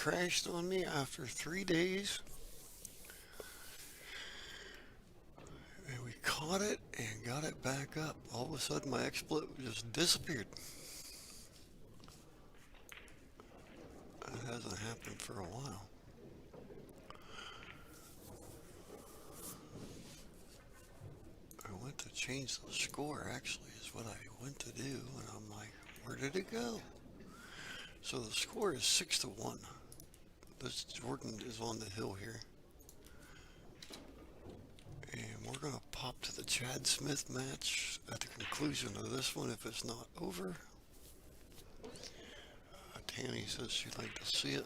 crashed on me after 3 days. And we caught it and got it back up. All of a sudden my XSplit just disappeared. That hasn't happened for a while. I went to change the score, actually, is what I went to do, and I'm like, where did it go? So the score is 6-1. This Jordan is on the hill here. And we're going to pop to the Chad Smith match at the conclusion of this one if it's not over. Tanny says she'd like to see it.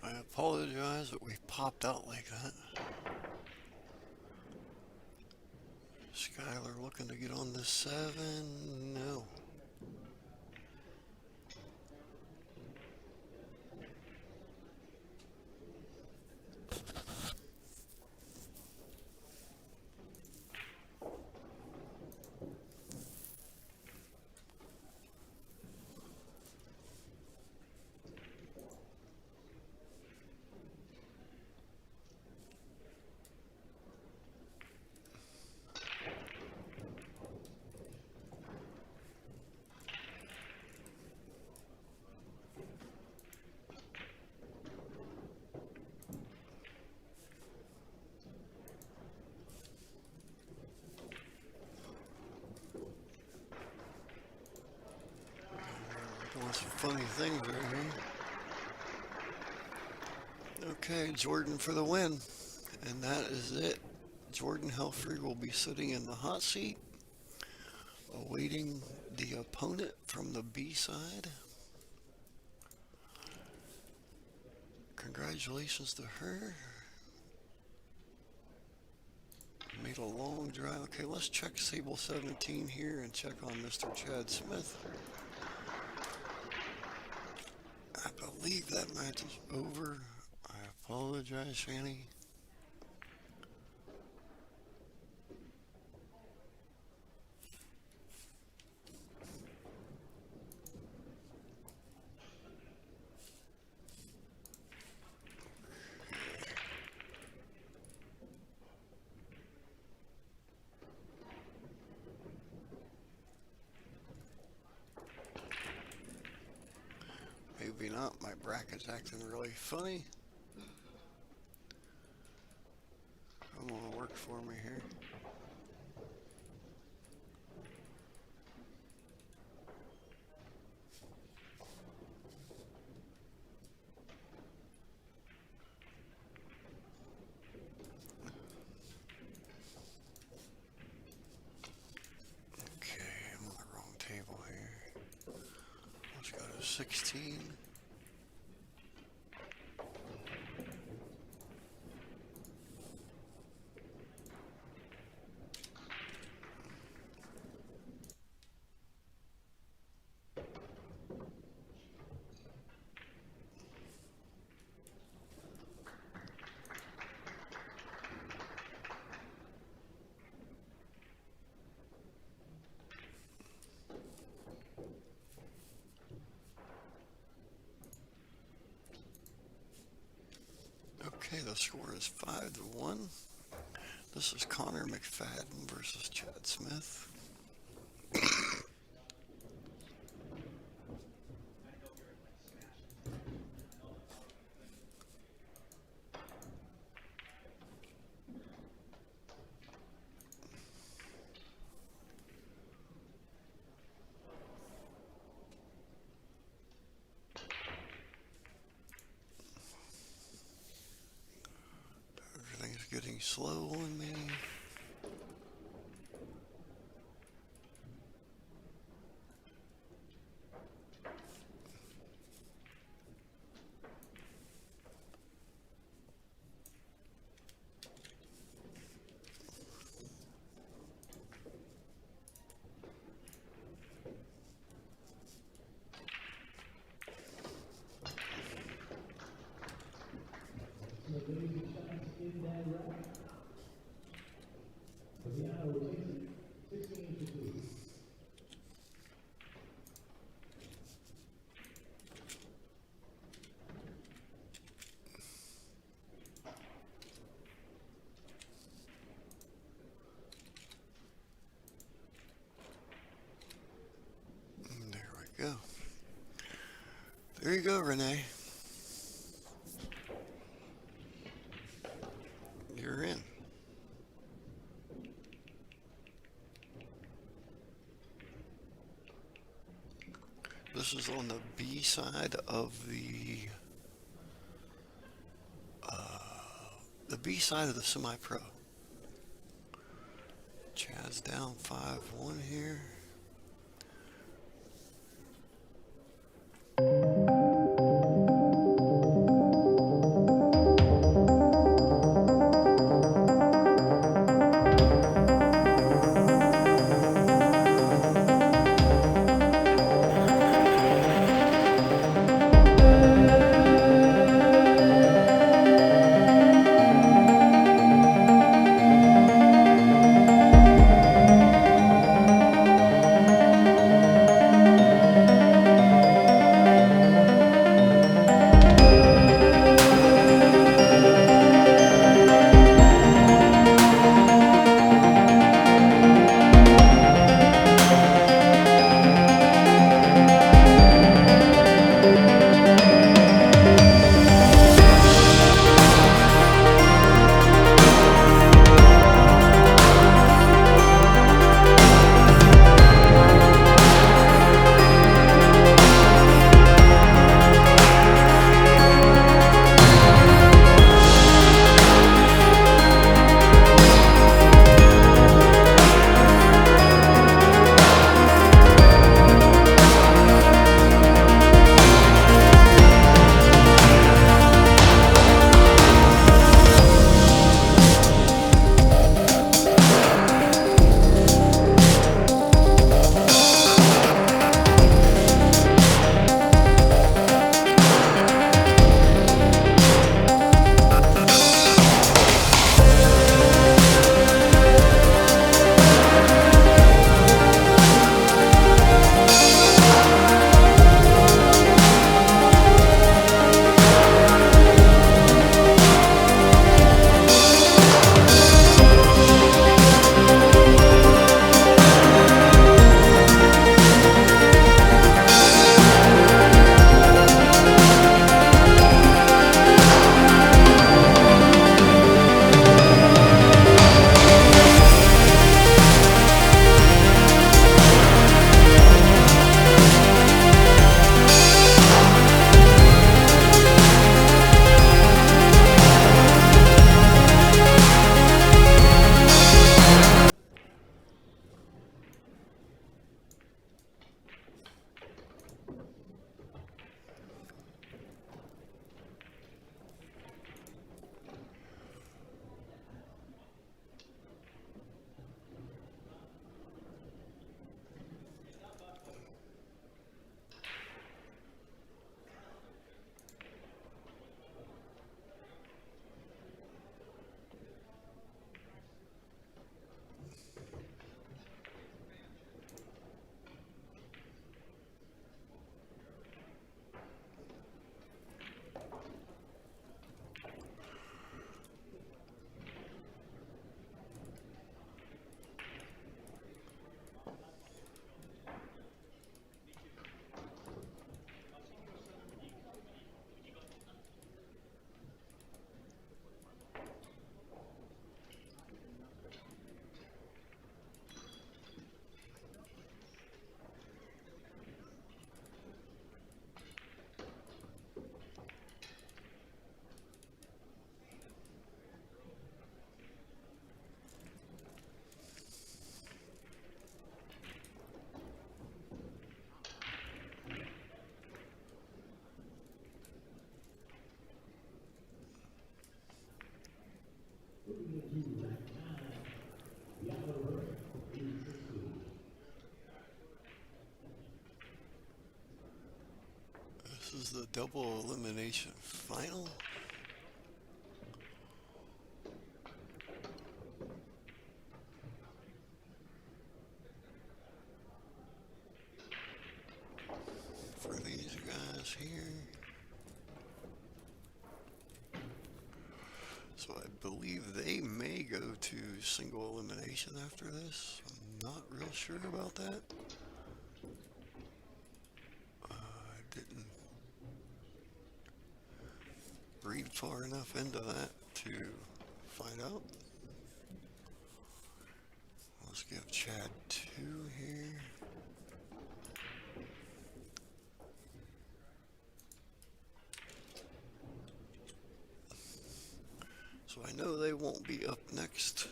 I apologize that we popped out like that. Skylar looking to get on the 7. No. Doing some funny things right here. Okay, Jordan for the win. And that is it. Jordan Helfery will be sitting in the hot seat, awaiting the opponent from the B side. Congratulations to her. Made a long drive. Okay, let's check Sable 17 here and check on Mr. Chad Smith. I believe that match is over. I apologize, Shanny. Maybe not. My bracket's acting really funny. Come on, work for me here. Okay, I'm on the wrong table here. Let's go to 16. Okay, the score is 5-1. This is Connor McFadden versus Chad Smith. Everything's getting running slow on me. Go. There you go, Renee. You're in. This is on the B side of the B side of the semi-pro. Chad's down 5-1 here. is the double elimination final. For these guys here. So I believe they may go to single elimination after this. I'm not real sure about that. I didn't read far enough into that to find out. Let's give Chad 2 here. So I know they won't be up next.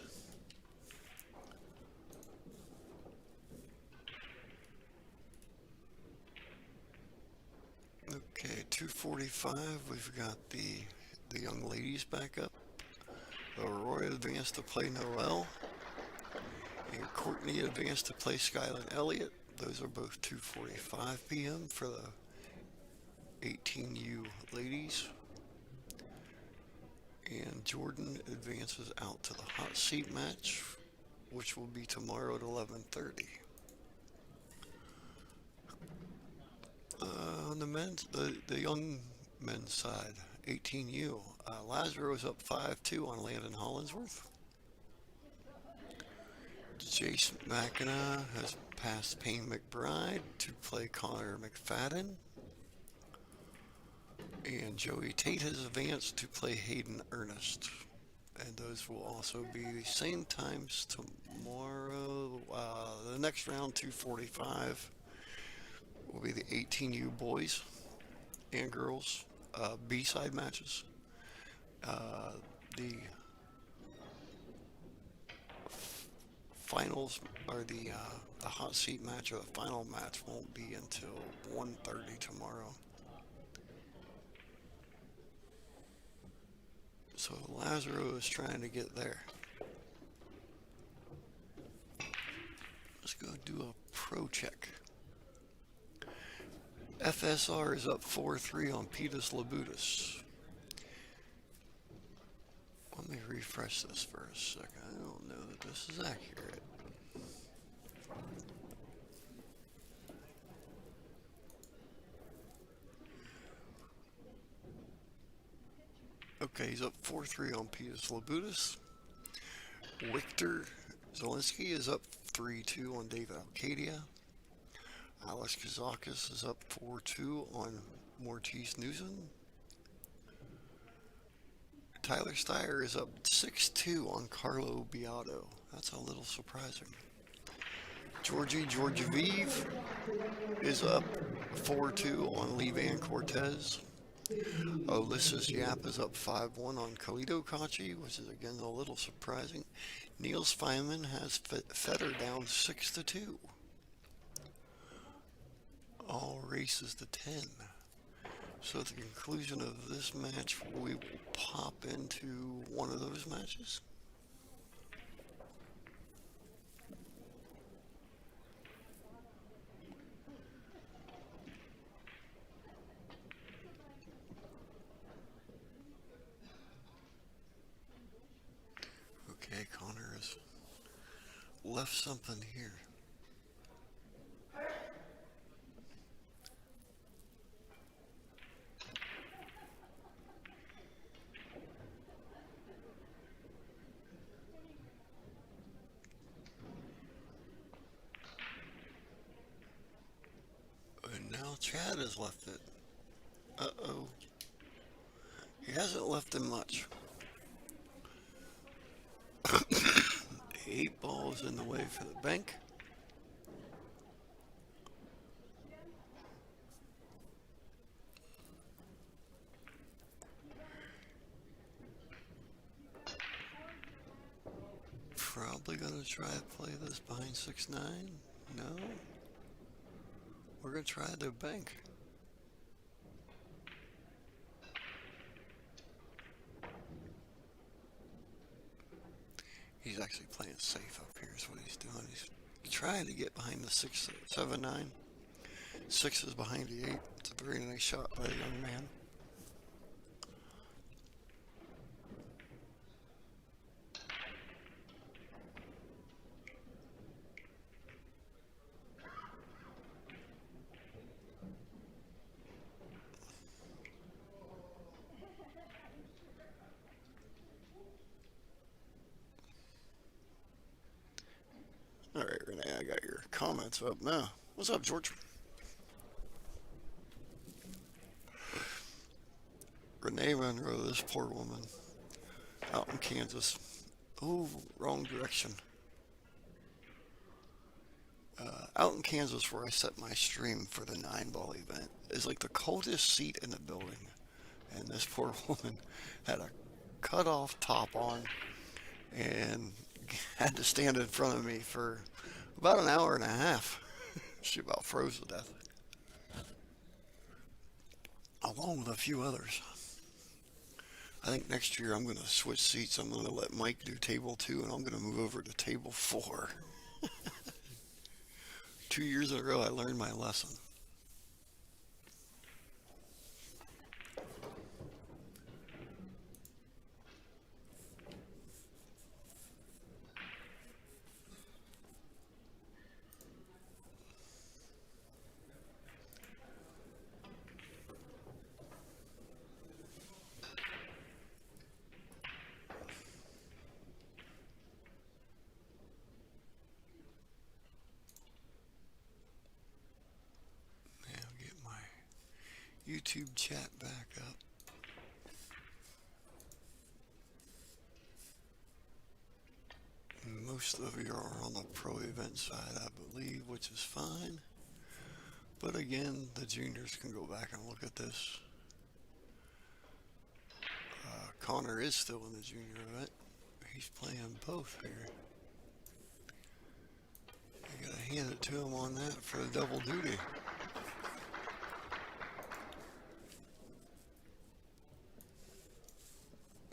Okay, 245, we've got the young ladies back up. Aurora advanced to play Noel. And Courtney advanced to play Skylar and Elliott. Those are both 2:45 p.m. for the 18U ladies. And Jordan advances out to the hot seat match, which will be tomorrow at 11:30. On the young men's side, 18U, Lazaro's up 5-2 on Landon Hollinsworth. Jace McKenna has passed Payne McBride to play Connor McFadden. And Joey Tate has advanced to play Hayden Ernest. And those will also be the same times tomorrow. The next round, 2:45, will be the 18U boys and girls B-side matches. The finals, or the hot seat match, or the final match, won't be until 1:30 tomorrow. So Lazaro is trying to get there. Let's go do a pro check. FSR is up 4-3 on Petus Labutus. Let me refresh this for a second. I don't know that this is accurate. Okay, he's up 4-3 on Petus Labutus. Victor Zelensky is up 3-2 on David Alcadia. Alex Kazakis is up 4-2 on Mortiz Newsom. Tyler Steyer is up 6-2 on Carlo Beato. That's a little surprising. Georgiev is up 4-2 on Lee Van Cortez. Ulysses Yap is up 5-1 on Khalito Kachi, which is again a little surprising. Niels Feynman has Fetter down 6-2. All races to 10. So at the conclusion of this match, we will pop into one of those matches. Okay, Connor has left something here. And now Chad has left it. Uh-oh. He hasn't left him much. 8 balls in the way for the bank. Probably gonna try to play this behind 6-9. No. We're gonna try the bank. He's actually playing safe up here is what he's doing. He's trying to get behind the 6-7-9. 6 is behind the 8. It's a very nice shot by the young man. Alright, Renee, I got your comments up now. What's up, George? Renee Monroe, this poor woman, out in Kansas. Oh, wrong direction. Out in Kansas, where I set my stream for the 9-ball event, is like the coldest seat in the building. And this poor woman had a cut-off top on and had to stand in front of me for about an hour and a half. She about froze to death, along with a few others. I think next year I'm going to switch seats. I'm going to let Mike do table 2, and I'm going to move over to table 4. 2 years in a row, I learned my lesson. YouTube chat back up. Most of you are on the pro event side, I believe, which is fine. But again, the juniors can go back and look at this. Connor is still in the junior event. He's playing both here. You gotta hand it to him on that for the double duty.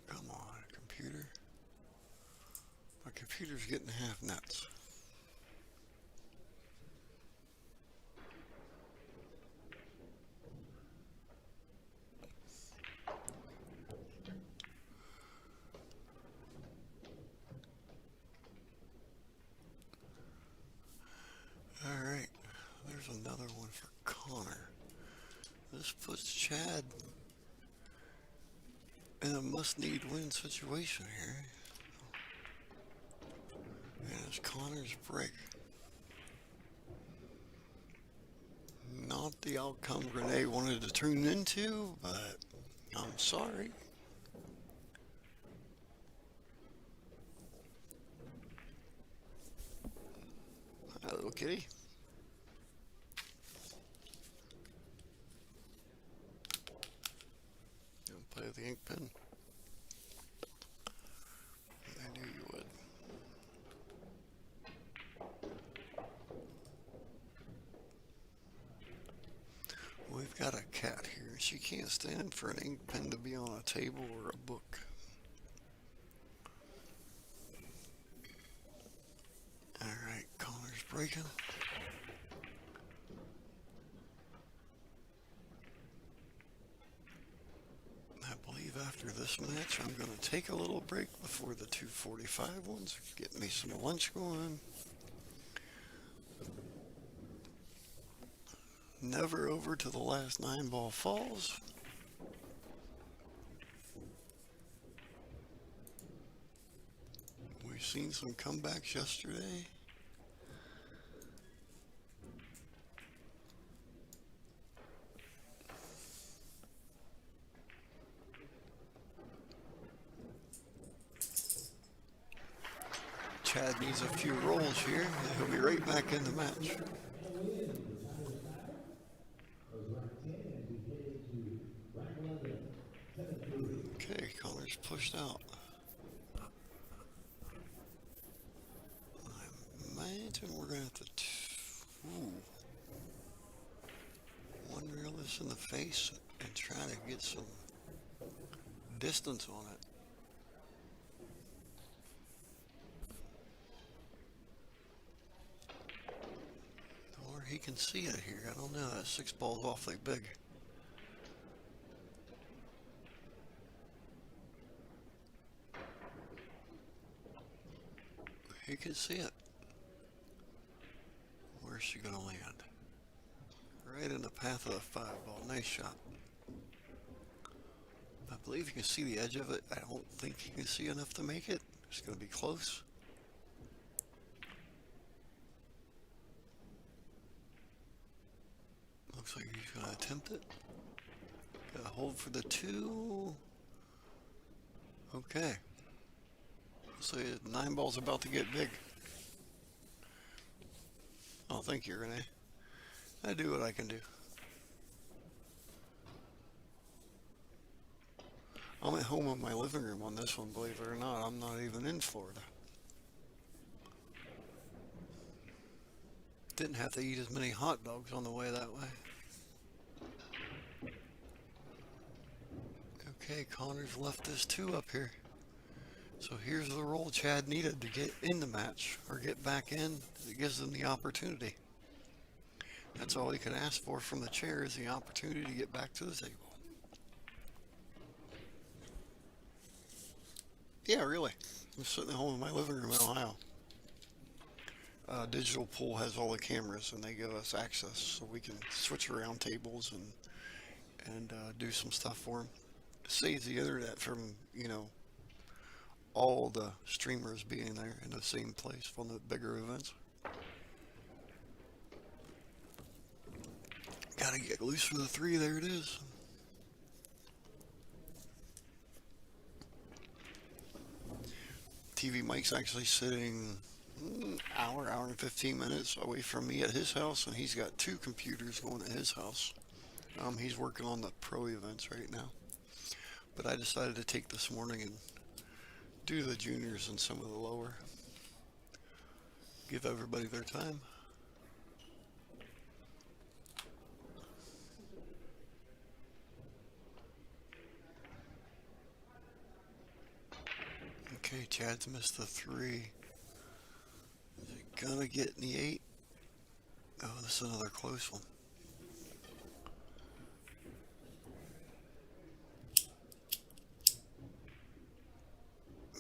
Come on, computer. My computer's getting half nuts. Alright, there's another one for Connor. This puts Chad in a must-need win situation here. And it's Connor's break. Not the outcome Renee wanted to tune into, but I'm sorry. Hi, little kitty. You want to play with the ink pen? I knew you would. We've got a cat here. She can't stand for an ink pen to be on a table or a book. Alright, Connor's breaking. I believe after this match I'm going to take a little break before the 2:45 ones. Get me some lunch going. Never over to the last 9-ball falls. We've seen some comebacks yesterday. Chad needs a few rolls here, and he'll be right back in the match. Okay, Connor's pushed out. I imagine we're going to have to... one reel this in the face and try to get some distance on it. Or he can see it here. I don't know. That 6 ball's awfully big. He can see it. Where's she gonna land? Right in the path of the 5 ball. Nice shot. I believe you can see the edge of it. I don't think you can see enough to make it. It's gonna be close. Looks like he's gonna attempt it. Gotta hold for the 2. Okay. So 9 ball's about to get big. Oh, thank you, Renee. I do what I can do. I'm at home in my living room on this one, believe it or not. I'm not even in Florida. Didn't have to eat as many hot dogs on the way that way. Okay, Connor's left this 2 up here. So here's the roll Chad needed to get in the match, or get back in. It gives them the opportunity. That's all he could ask for from the chair, is the opportunity to get back to the table. Yeah, really. I'm sitting at home in my living room in Ohio. Digital Pool has all the cameras, and they give us access so we can switch around tables and do some stuff for them. It saves the internet from, you know, all the streamers being there in the same place for the bigger events. Gotta get loose for the 3. There it is. TvMike's actually sitting hour and 15 minutes away from me at his house, and he's got 2 computers going at his house. He's working on the pro events right now. But I decided to take this morning and do the juniors and some of the lower. Give everybody their time. Okay, Chad's missed the 3. Is he gonna get in the 8? Oh, this is another close one.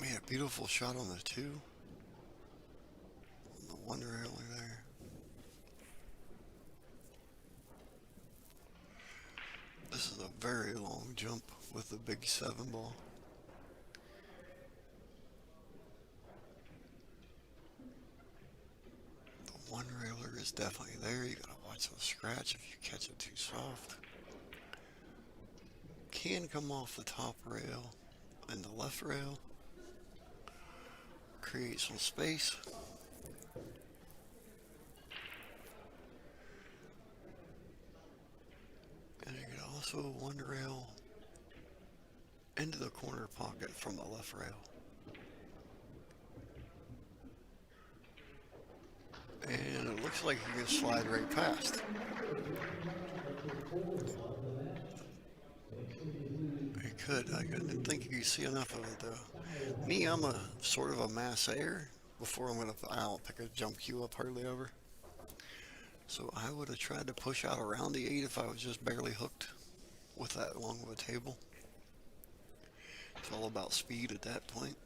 Made a beautiful shot on the 2. On the 1 railer there. This is a very long jump with the big 7 ball. The 1 railer is definitely there. You gotta watch the scratch if you catch it too soft. Can come off the top rail and the left rail. Create some space. And you can also 1 rail into the corner pocket from the left rail. And it looks like you can slide right past. You could. I didn't think you could see enough of it though. Me, I'm a sort of a massayer. Before I don't pick a jump cue up hardly ever. So I would have tried to push out around the 8 if I was just barely hooked with that long of a table. It's all about speed at that point.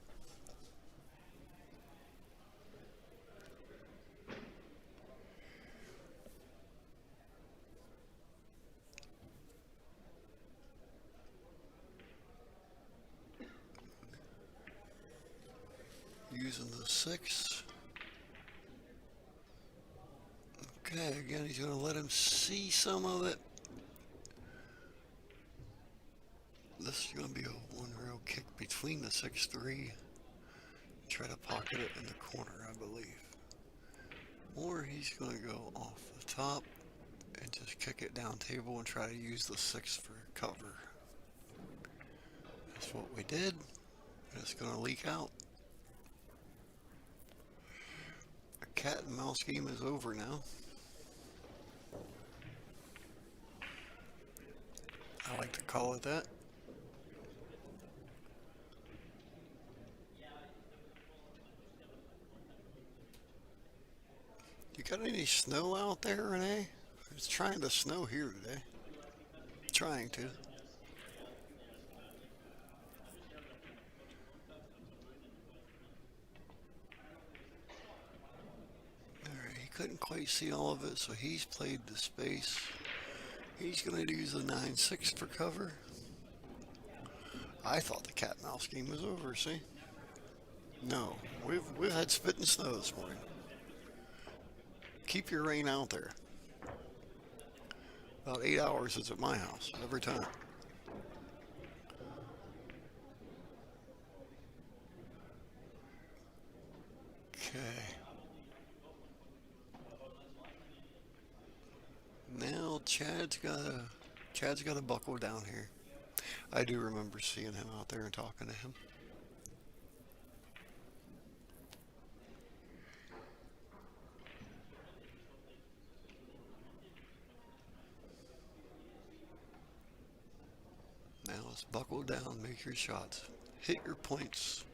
Using the 6. Okay, again, he's going to let him see some of it. This is going to be a 1 rail kick between the 6-3. Try to pocket it in the corner, I believe. Or he's going to go off the top and just kick it down table and try to use the 6 for cover. That's what we did. And it's going to leak out. A cat and mouse game is over now. I like to call it that. You got any snow out there, Renee? It's trying to snow here today. Trying to. Alright, he couldn't quite see all of it, so he's played the space. He's going to use the 9-6 for cover. I thought the cat and mouse game was over, see? No, we've had spit and snow this morning. Keep your rain out there. About 8 hours it's at my house, every time. Okay. Now Chad's got a buckle down here. I do remember seeing him out there and talking to him. Now it's buckle down, make your shots, hit your points.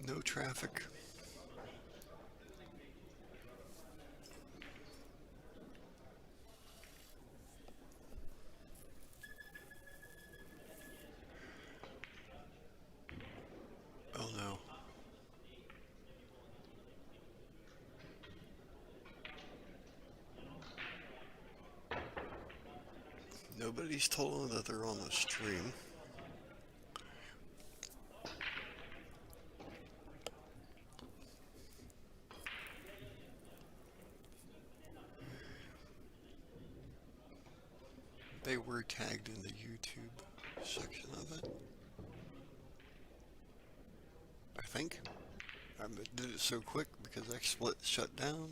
No traffic. Oh no. Nobody's told them that they're on the stream. They were tagged in the YouTube section of it. I think. I did it so quick because XSplit shut down.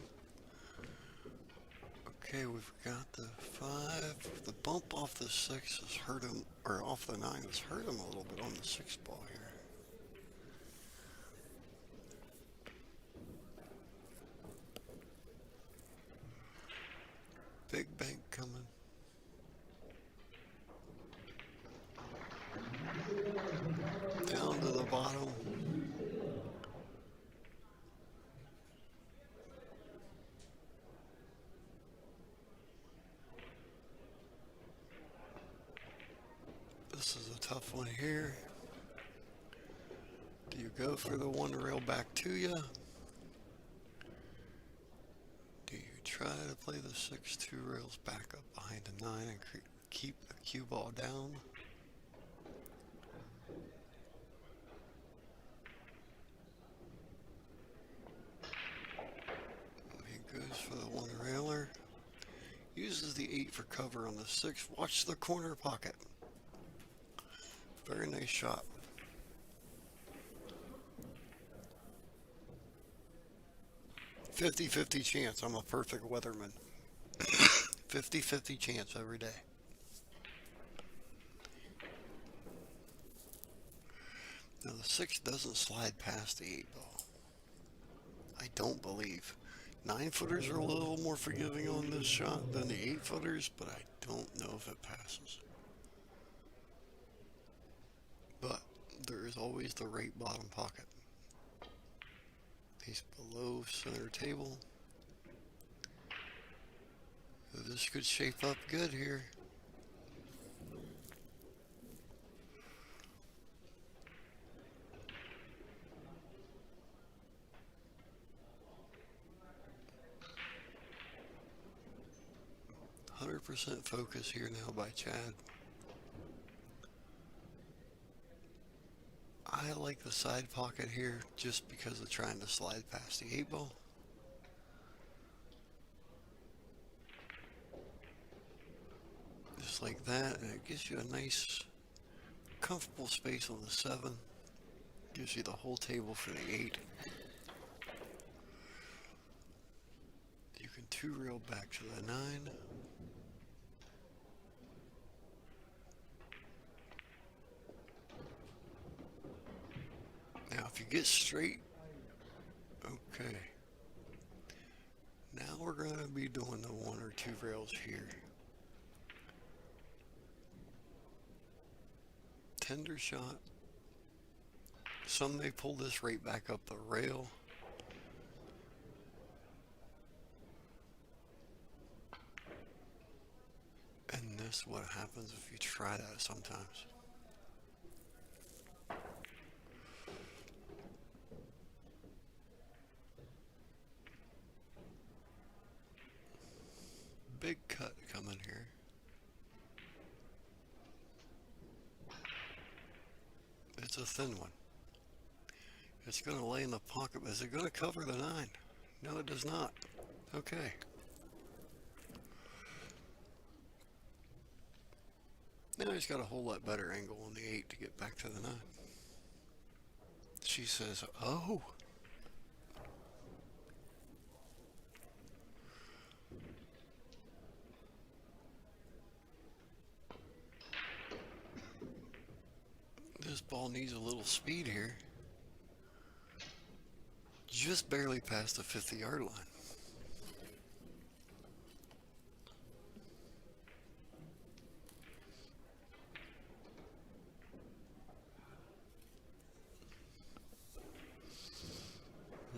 Okay, we've got the 5. The bump off the 6 has hurt him, or off the 9 has hurt him a little bit on the 6 ball here. Big bank coming. Down to the bottom. This is a tough one here. Do you go for the 1 rail back to you? Do you try to play the 6 2 rails back up behind the 9 and keep the cue ball down? He goes for the 1 railer. Uses the 8 for cover on the 6. Watch the corner pocket. Very nice shot. $50-50 chance. I'm a perfect weatherman. 50-50 chance every day. Now the 6 doesn't slide past the 8 ball. I don't believe. 9-footers are a little more forgiving on this shot than the 8-footers, but I don't know if it passes. But there is always the right bottom pocket. He's below center table. So this could shape up good here. %, focus here now by Chad. I like the side pocket here just because of trying to slide past the 8 ball. Just like that, and it gives you a nice comfortable space on the 7. Gives you the whole table for the 8. You can 2 reel back to the 9. Now if you get straight, okay. Now we're going to be doing the 1 or 2 rails here. Tender shot. Some may pull this right back up the rail. And this is what happens if you try that sometimes. Big cut coming here. It's a thin one. It's going to lay in the pocket, but is it going to cover the 9? No, it does not. Okay. Now he's got a whole lot better angle on the 8 to get back to the 9. She says, oh. This ball needs a little speed here. Just barely past the 50-yard line.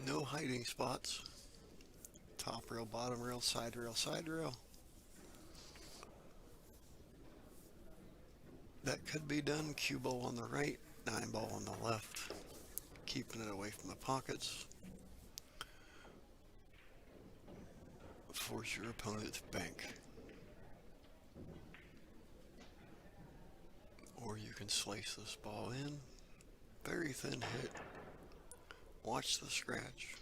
No hiding spots. Top rail, bottom rail, side rail, side rail. That could be done. Cue ball on the right, 9 ball on the left. Keeping it away from the pockets. Force your opponent to bank. Or you can slice this ball in. Very thin hit. Watch the scratch.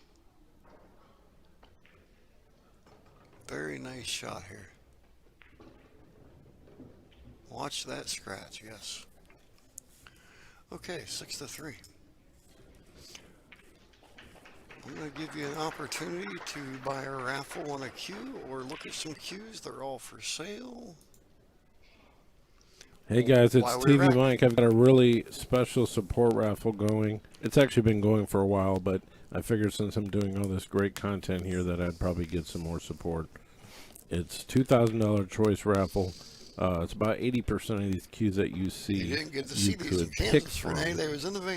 Very nice shot here. Watch that scratch, yes. Okay, 6-3. I'm going to give you an opportunity to buy a raffle on a cue or look at some cues. They're all for sale. Hey guys, it's TvMike. I've got a really special support raffle going. It's actually been going for a while, but I figured since I'm doing all this great content here that I'd probably get some more support. It's $2,000 choice raffle. It's about 80% of these cues that you see you could pick from,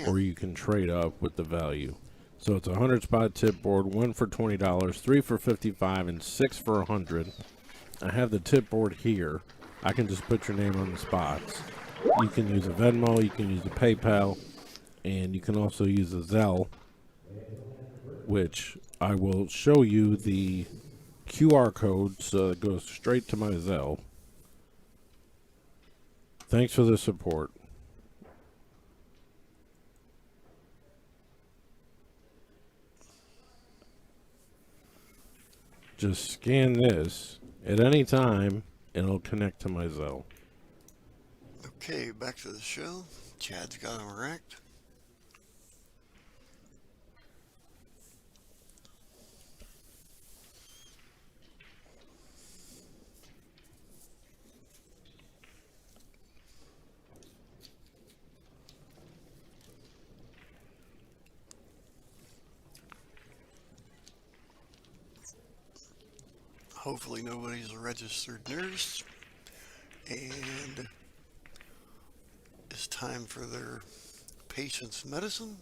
or you can trade up with the value. So it's a 100-spot tip board, 1 for $20, 3 for $55, and 6 for $100. I have the tip board here. I can just put your name on the spots. You can use a Venmo, you can use a PayPal, and you can also use a Zelle, which I will show you the QR code so it goes straight to my Zelle. Thanks for the support. Just scan this at any time, and it'll connect to my Zelle. Okay, back to the show. Chad's got him racked. Hopefully nobody's a registered nurse, and it's time for their patient's medicine.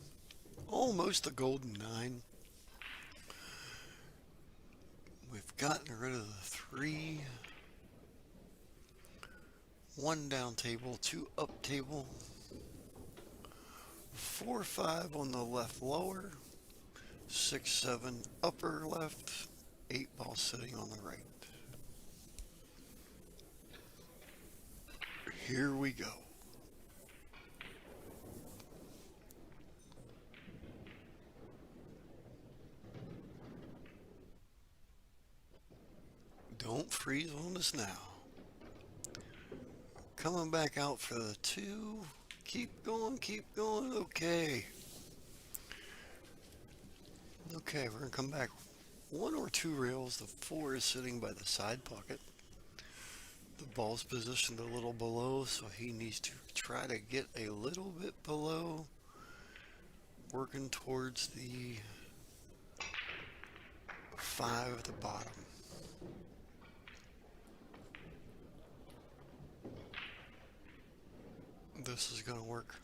Almost a golden 9. We've gotten rid of the 3. 1 down table, 2 up table, 4-5 on the left lower, 6-7 upper left, 8 ball sitting on the right. Here we go. Don't freeze on us now. Coming back out for the 2. Keep going, keep going. Okay. Okay, we're going to come back 1 or 2 rails. The 4 is sitting by the side pocket. The ball's positioned a little below, so he needs to try to get a little bit below, working towards the 5 at the bottom. This is going to work.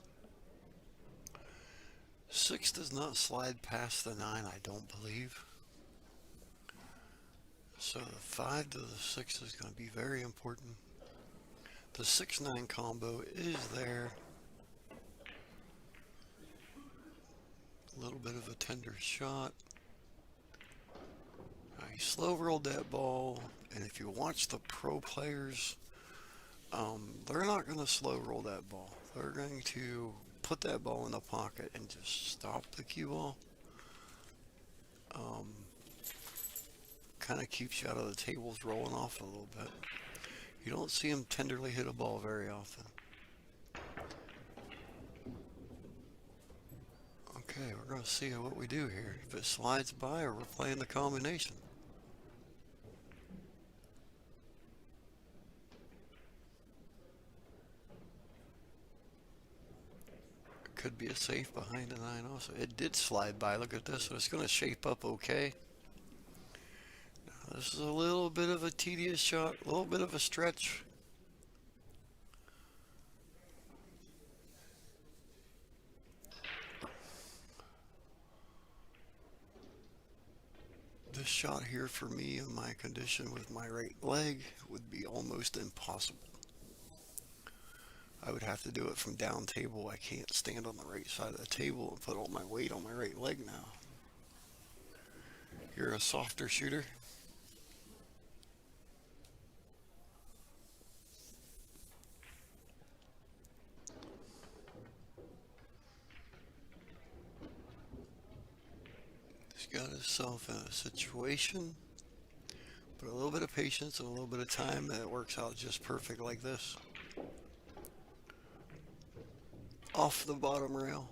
6 does not slide past the 9, I don't believe. So the 5 to the 6 is going to be very important. The 6-9 combo is there. A little bit of a tender shot. He slow rolled that ball, and if you watch the pro players, they're not going to slow roll that ball. They're going to put that ball in the pocket and just stop the cue ball. Kind of keeps you out of the tables rolling off a little bit. You don't see them tenderly hit a ball very often. Okay, we're going to see what we do here. If it slides by or we're playing the combination. Could be a safe behind the 9 also. It did slide by. Look at this. So it's going to shape up okay. Now, this is a little bit of a tedious shot, a little bit of a stretch. This shot here for me in my condition with my right leg would be almost impossible. I would have to do it from down table. I can't stand on the right side of the table and put all my weight on my right leg now. You're a softer shooter. He's got himself in a situation, but a little bit of patience and a little bit of time, and it works out just perfect like this. Off the bottom rail,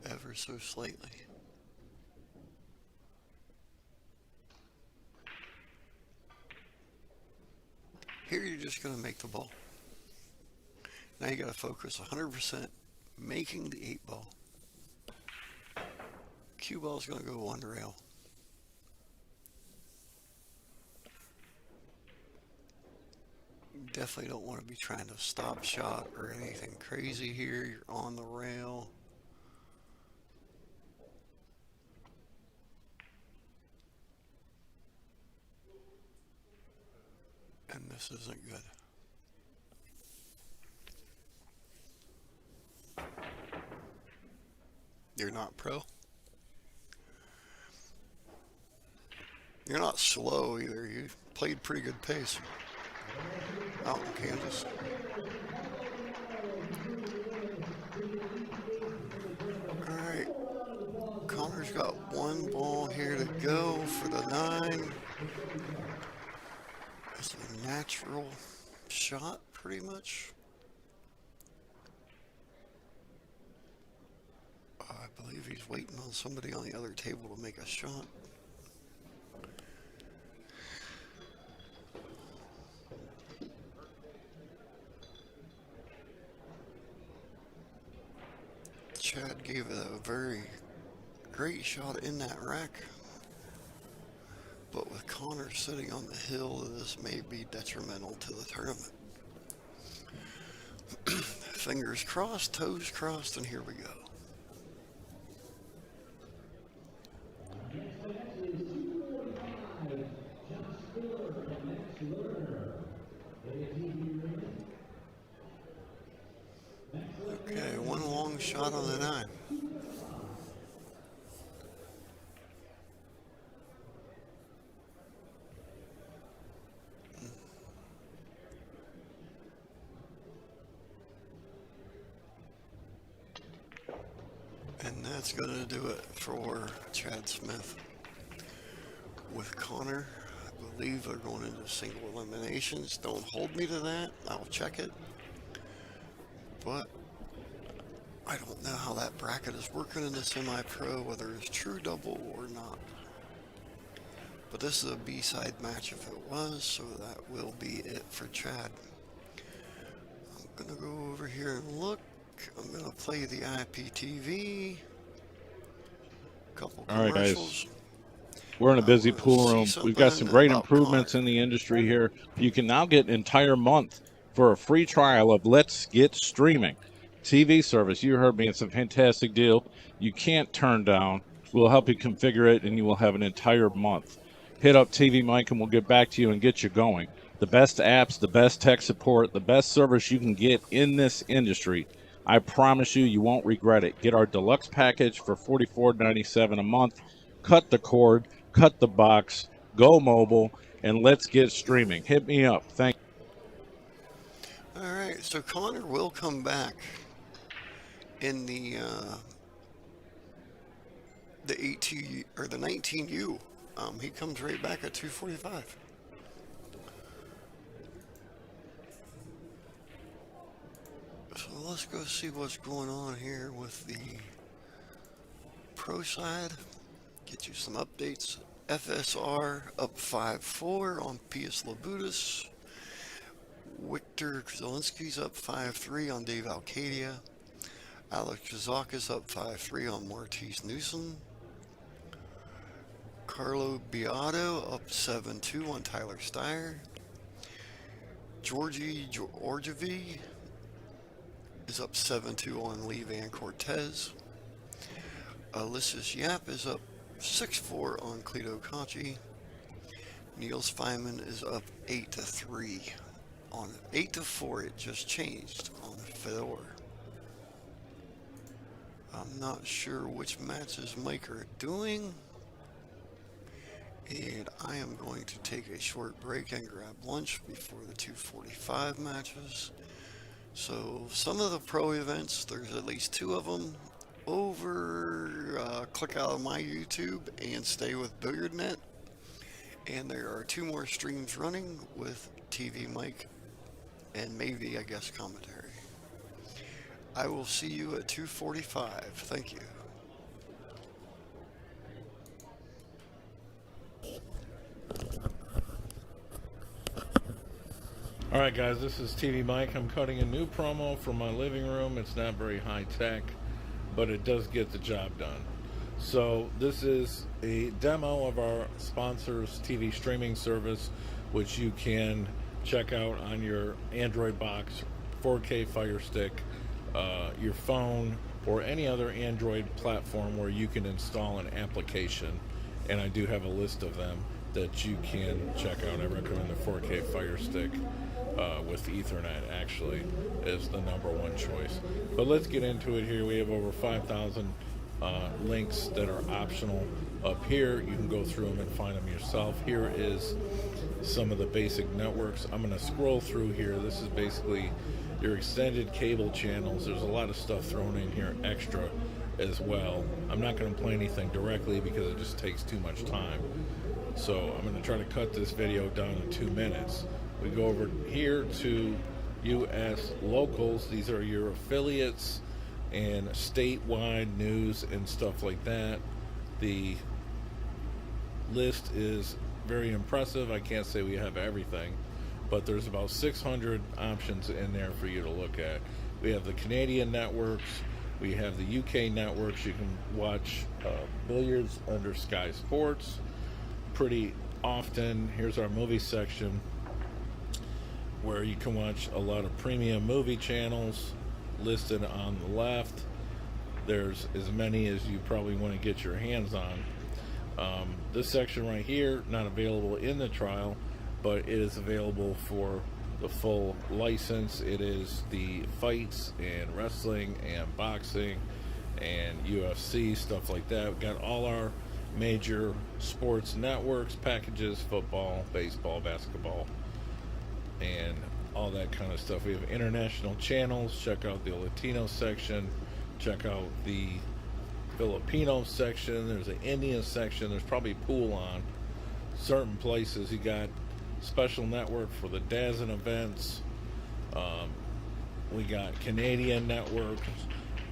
ever so slightly. Here you're just going to make the ball. Now you got to focus 100% making the 8 ball. Cue ball is going to go one rail. Definitely don't want to be trying to stop shot or anything crazy here. You're on the rail. And this isn't good. You're not pro. You're not slow either. You played pretty good pace out in Kansas. Alright. Connor's got one ball here to go for the 9. It's a natural shot, pretty much. I believe he's waiting on somebody on the other table to make a shot. Chad gave it a very great shot in that rack, but with Connor sitting on the hill, this may be detrimental to the tournament. Fingers crossed, toes crossed, and here we go. Okay, one long shot on the 9. And that's going to do it for Chad Smith. With Connor, I believe they're going into single eliminations. Don't hold me to that. I'll check it. But I don't know how that bracket is working in the semi-pro, whether it's true double or not. But this is a B-side match if it was, so that will be it for Chad. I'm going to go over here and look. I'm going to play the IPTV. Couple All right, commercials. guys. We're in a busy pool room. We've got some great improvements in the industry here. You can now get an entire month for a free trial of Let's Get Streaming. TV service. You heard me. It's a fantastic deal. You can't turn down. We'll help you configure it, and you will have an entire month. Hit up TvMike, and we'll get back to you and get you going. The best apps, the best tech support, the best service you can get in this industry. I promise you, you won't regret it. Get our deluxe package for $44.97 a month. Cut the cord, cut the box, go mobile, and let's get streaming. Hit me up. Thank you. All right, so Connor will come back in the 18 or the 19U. He comes right back at 245. So let's go see what's going on here with the pro side. Get you some updates. FSR up 5-4 on Pius Labutis. Victor Zelinski's up 5-3 on Dave Alcadia. Alex Kazakis up 5-3 on Martise Newsom. Carlo Beato up 7-2 on Tyler Steyer. Georgie Georgiev is up 7-2 on Lee Van Cortez. Ulysses Yap is up 6-4 on Cleto Conchi. Niels Feynman is up 8-3 on 8-4. It just changed on Fedor. I'm not sure which matches Mike are doing, and I am going to take a short break and grab lunch before the 245 matches. So some of the pro events, there's at least 2 of them over. Click out of my YouTube and stay with BilliardNet, and there are 2 more streams running with TvMike and maybe, I guess, commentary. I will see you at 245. Thank you. Alright guys, this is TvMike. I'm cutting a new promo for my living room. It's not very high tech, but it does get the job done. So this is a demo of our sponsor's TV streaming service, which you can check out on your Android box, 4K Fire Stick, your phone, or any other Android platform where you can install an application. And I do have a list of them that you can check out. I recommend the 4K Fire Stick with Ethernet, actually, is the #1 choice. But let's get into it here. We have over 5,000 links that are optional up here. You can go through them and find them yourself. Here is some of the basic networks. I'm going to scroll through here. This is basically your extended cable channels. There's a lot of stuff thrown in here extra as well. I'm not going to play anything directly because it just takes too much time. So I'm going to try to cut this video down to 2 minutes. We go over here to US locals. These are your affiliates and statewide news and stuff like that. The list is very impressive. I can't say we have everything, but there's about 600 options in there for you to look at. We have the Canadian networks, we have the UK networks. You can watch billiards under Sky Sports pretty often. Here's our movie section where you can watch a lot of premium movie channels listed on the left. There's as many as you probably want to get your hands on. This section right here, not available in the trial, but it is available for the full license. It is the fights and wrestling and boxing and UFC, stuff like that. We've got all our major sports networks, packages, football, baseball, basketball, and all that kind of stuff. We have international channels. Check out the Latino section. Check out the Filipino section. There's an Indian section. There's probably pool on certain places. You got special network for the DAZN events. We got Canadian networks.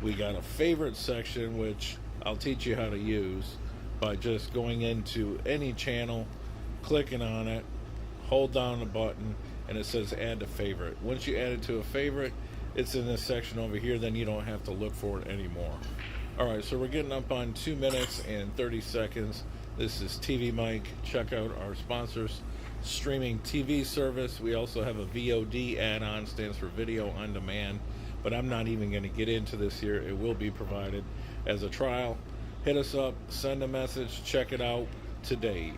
We got a favorite section, which I'll teach you how to use by just going into any channel, clicking on it, hold down the button, and it says add to favorite. Once you add it to a favorite, it's in this section over here. Then you don't have to look for it anymore. All right, so we're getting up on 2 minutes and 30 seconds. This is TvMike. Check out our sponsors streaming TV service. We also have a VOD add-on, stands for Video On Demand, but I'm not even going to get into this here. It will be provided as a trial. Hit us up, send a message, check it out today.